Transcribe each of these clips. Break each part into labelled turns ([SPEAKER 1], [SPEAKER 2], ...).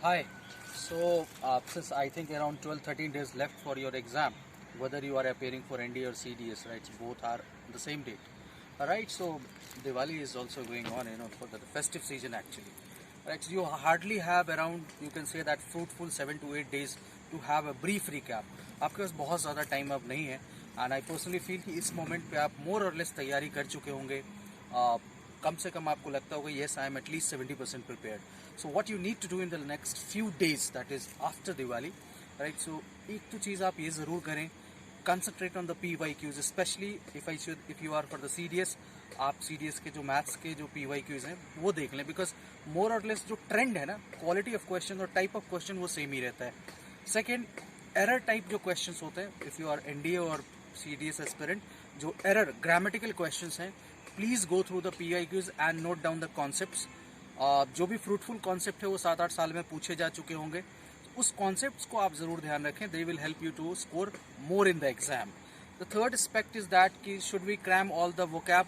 [SPEAKER 1] Hi. So, since I think around 12-13 days left for your exam, whether you are appearing for ND or CDS, right? Both are the same date. Alright, so Diwali is also going on, for the festive season actually. Right, so you hardly have around, you can say that fruitful 7 to 8 days to have a brief recap. आपके पास बहुत ज़्यादा time अब नहीं है and I personally feel कि इस moment पे आप मोर और लेस तैयारी कर चुके होंगे. कम से कम आपको लगता होगा yes I am at least 70% prepared. So what you need to do in the next few days that is after Diwali, right. So एक तो चीज़ आप ये ज़रूर करें, concentrate on the PYQs, specially if you are for the CDS. आप CDS के जो मैथ्स के जो PYQs हैं वो देख लें, बिकॉज मोर और लेस जो ट्रेंड है ना, क्वालिटी ऑफ क्वेश्चन और टाइप ऑफ क्वेश्चन वो सेम ही रहता है. सेकेंड, एरर टाइप जो क्वेश्चंस होते हैं, इफ़ यू आर NDA और CDS एस्पिरेंट, जो एरर ग्रामेटिकल क्वेश्चंस हैं, please go through the PYQs and note down the concepts. जो भी फ्रूटफुल कॉन्सेप्ट है वो 7-8 साल में पूछे जा चुके होंगे. उस कॉन्सेप्ट्स को आप ज़रूर ध्यान रखें. They will help you to score more in the exam. The third aspect is that कि should we cram all the vocab.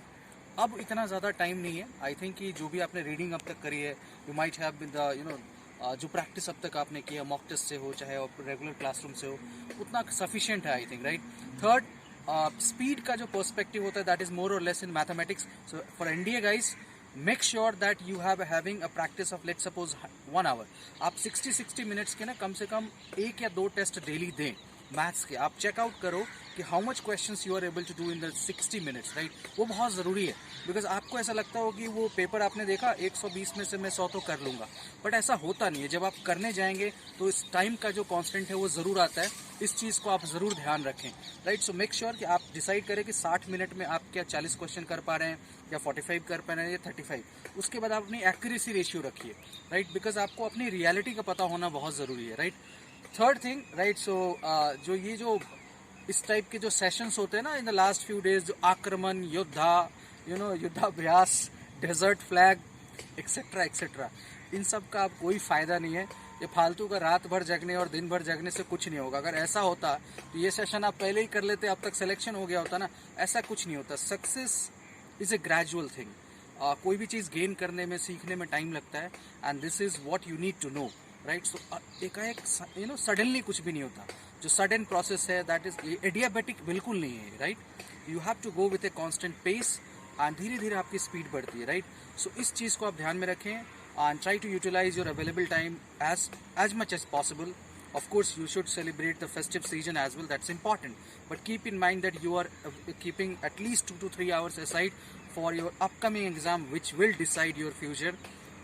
[SPEAKER 1] अब इतना ज़्यादा टाइम नहीं है. आई थिंक कि जो भी आपने रीडिंग अब तक करी है, यू माइट हैव द जो प्रैक्टिस अब तक आपने किया मॉक टेस्ट से हो चाहे रेगुलर क्लासरूम से हो, उतना सफिशिएंट है I think, right. Third, speed का जो पर्सपेक्टिव होता है दैट इज मोर और less in mathematics. So for NDA guys, make sure that you have having a practice of let suppose 1 hour. आप 60 मिनट्स के ना कम से कम 1 या 2 टेस्ट डेली दें मैथ्स के. आप चेकआउट करो कि how much questions you are able to do in the 60 minutes, right. वो बहुत ज़रूरी है, बिकॉज आपको ऐसा लगता हो कि वो पेपर आपने देखा 120 में से मैं 100 तो कर लूँगा, बट ऐसा होता नहीं है. जब आप करने जाएंगे तो इस टाइम का जो कांस्टेंट है वो ज़रूर आता है. इस चीज़ को आप ज़रूर ध्यान रखें, राइट. सो मेक श्योर कि आप डिसाइड करें कि 60 मिनट में आप क्या 40 क्वेश्चन कर पा रहे हैं या 45 कर पा रहे हैं या 35. उसके बाद आप अपनी एक्यूरेसी रेशियो रखिए, राइट, बिकॉज आपको अपनी रियलिटी का पता होना बहुत ज़रूरी है, right. Third thing, right. So जो ये जो इस टाइप के जो सेशंस होते हैं ना in the last few days, जो आक्रमण, योद्धा, युद्धाभ्यास, डेजर्ट फ्लैग, एक्सेट्रा एक्सेट्रा, इन सब का अब कोई फ़ायदा नहीं है. ये फालतू का रात भर जगने और दिन भर जगने से कुछ नहीं होगा. अगर ऐसा होता तो ये सेशन आप पहले ही कर लेते, अब तक सिलेक्शन हो गया होता ना. ऐसा कुछ नहीं होता. Success is a gradual thing. कोई भी चीज़ गेन करने में, सीखने में टाइम लगता है, and this is what you need to know, right. So एकाएक सडनली कुछ भी नहीं होता. जो सडन प्रोसेस है दैट इज एडियाबेटिक बिल्कुल नहीं है, right. You have to go with a constant pace and धीरे धीरे आपकी स्पीड बढ़ती है, राइट. सो इस चीज़ को आप ध्यान में रखें and try to utilize your available time as much as possible. Of course, you should celebrate the festive season as well. That's important. But keep in mind that you are keeping at least 2 to 3 hours aside for your upcoming exam, which will decide your future.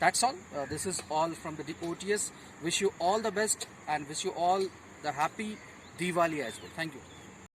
[SPEAKER 1] That's all. This is all from the OTS. Wish you all the best and wish you all the happy Diwali as well. Thank you.